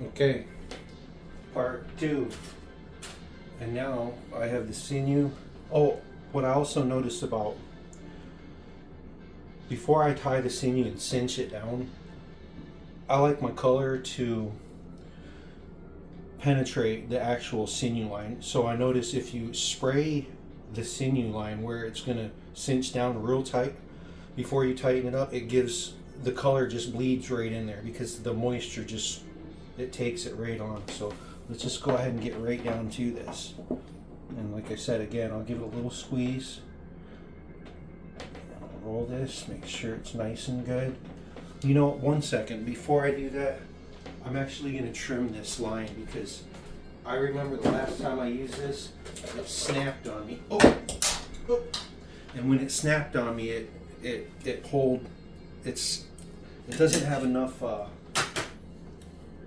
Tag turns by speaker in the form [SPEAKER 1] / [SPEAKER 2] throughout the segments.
[SPEAKER 1] Okay, part two. And now I have the sinew. Oh, what I also noticed about before I tie the sinew and cinch it down, I like my color to penetrate the actual sinew line. So I notice if you spray the sinew line where it's gonna cinch down real tight before you tighten it up, it gives the color just bleeds right in there because the moisture just it takes it right on. So let's just go ahead and get right down to this. And like I said, again, I'll give it a little squeeze. I'll roll this, make sure it's nice and good. You know, 1 second, before I do that, I'm actually gonna trim this line because I remember the last time I used this, it snapped on me. Oh! And when it snapped on me, it pulled, it doesn't have enough,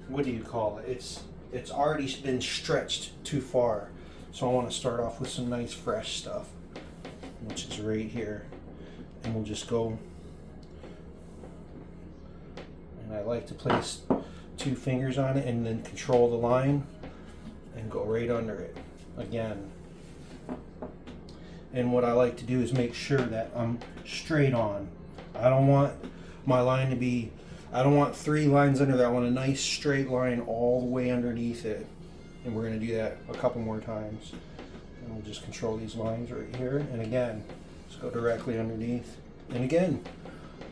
[SPEAKER 1] what do you call it? It's already been stretched too far. So I want to start off with some nice fresh stuff, which is right here. And we'll just go, and I like to place 2 fingers on it and then control the line and go right under it again. And what I like to do is make sure that I'm straight on. I don't want my line to be, I don't want 3 lines under that. I want a nice straight line all the way underneath it. And we're going to do that a couple more times. And we'll just control these lines right here. And again, just go directly underneath. And again,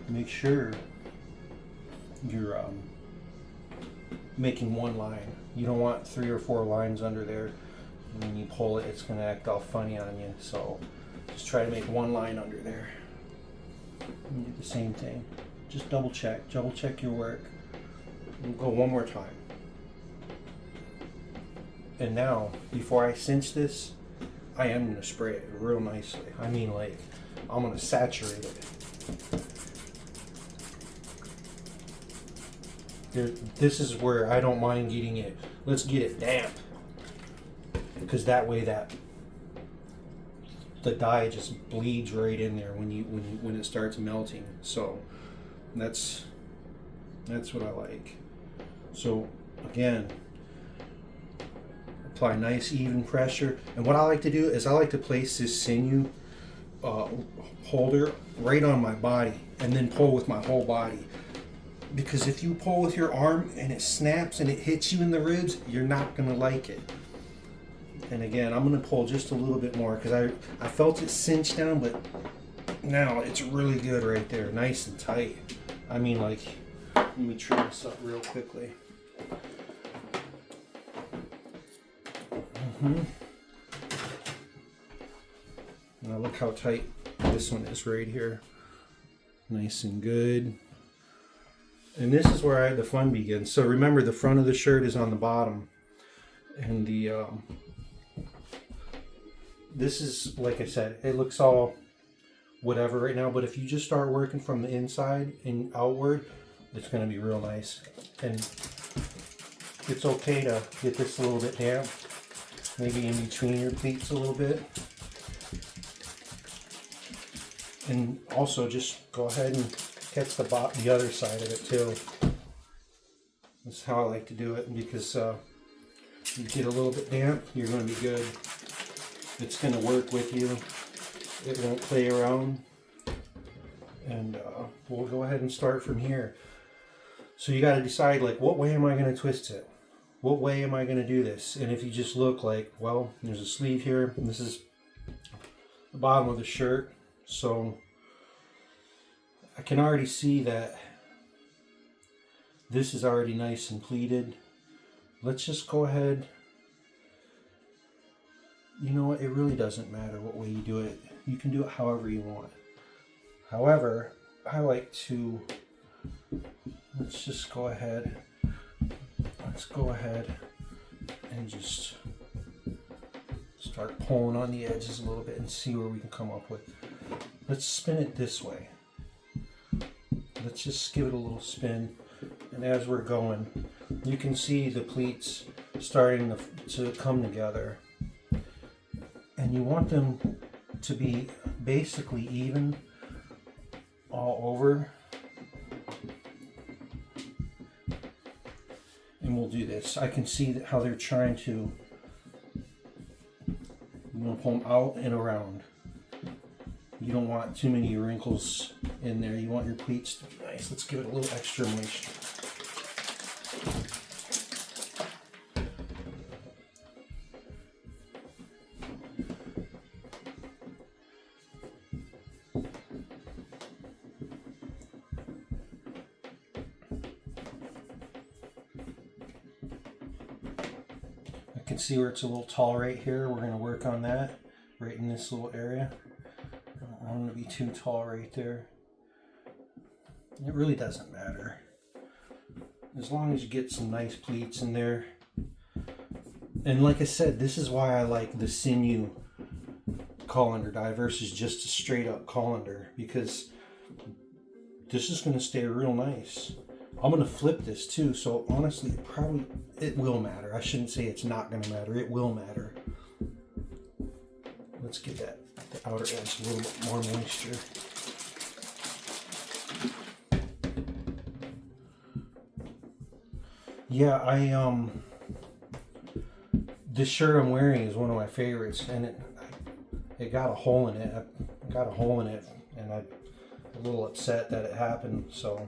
[SPEAKER 1] make sure you're making 1 line. You don't want 3 or 4 lines under there. And when you pull it, it's going to act all funny on you. So just try to make 1 line under there. And do the same thing. Just double check your work. We'll go 1 more time. And now, before I cinch this, I am going to spray it real nicely. I mean, like, I'm going to saturate it. This is where I don't mind getting it. Let's get it damp. Because that way the dye just bleeds right in there when it starts melting. So that's what I like. So again, apply nice even pressure. And what I like to do is I like to place this sinew holder right on my body and then pull with my whole body. Because if you pull with your arm and it snaps and it hits you in the ribs, you're not going to like it. And again, I'm going to pull just a little bit more because I felt it cinch down, but now it's really good right there, nice and tight. I mean, like, let me trim this up real quickly. Now look how tight this one is right here. Nice and good. And this is where the fun begins. So remember, the front of the shirt is on the bottom. And the this is, like I said, it looks all whatever right now. But if you just start working from the inside and outward, it's going to be real nice. And it's okay to get this a little bit damp. Maybe in between your pleats a little bit. And also just go ahead and catch the other side of it too. That's how I like to do it, because you get a little bit damp, you're going to be good. It's going to work with you. It won't play around. And we'll go ahead and start from here. So you got to decide, like, what way am I going to twist it? What way am I going to do this? And if you just look like, well, there's a sleeve here, and this is the bottom of the shirt. So I can already see that this is already nice and pleated. Let's just go ahead. You know what? It really doesn't matter what way you do it. You can do it however you want. However, I like to, let's just go ahead. Let's go ahead and just start pulling on the edges a little bit and see where we can come up with. Let's spin it this way. Let's just give it a little spin. And as we're going, you can see the pleats starting to come together. And you want them to be basically even all over. and we'll do this. I can see that how they're trying to, you know, pull them out and around. You don't want too many wrinkles in there. You want your pleats to be nice. Let's give it a little extra moisture. I can see where it's a little tall right here. We're going to work on that right in this little area. I don't want to be too tall right there. It really doesn't matter. As long as you get some nice pleats in there. And like I said, this is why I like the sinew colander dye versus just a straight up colander, because this is going to stay real nice. I'm going to flip this too, so honestly it will matter. I shouldn't say it's not going to matter. It will matter. Let's get the outer edge a little bit more moisture. Yeah, this shirt I'm wearing is one of my favorites, and it got a hole in it. I got a hole in it, and I'm a little upset that it happened. So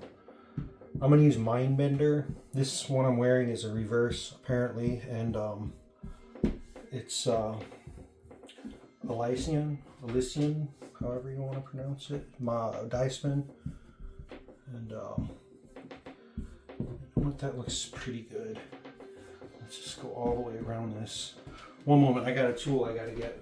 [SPEAKER 1] I'm gonna use Mindbender. This one I'm wearing is a reverse apparently, and it's Elysian, however you want to pronounce it, dye spin, and that looks pretty good. Let's just go all the way around this. One moment, I got a tool I gotta get.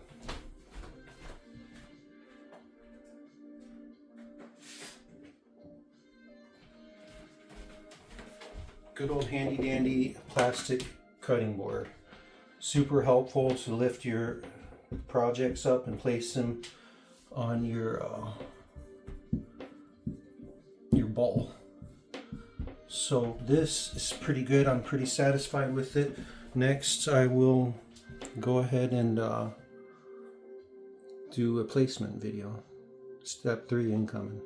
[SPEAKER 1] Good old handy dandy plastic cutting board. Super helpful to lift your projects up and place them on your bowl. So this is pretty good. I'm pretty satisfied with it. Next, I will go ahead and do a placement video. Step 3 incoming.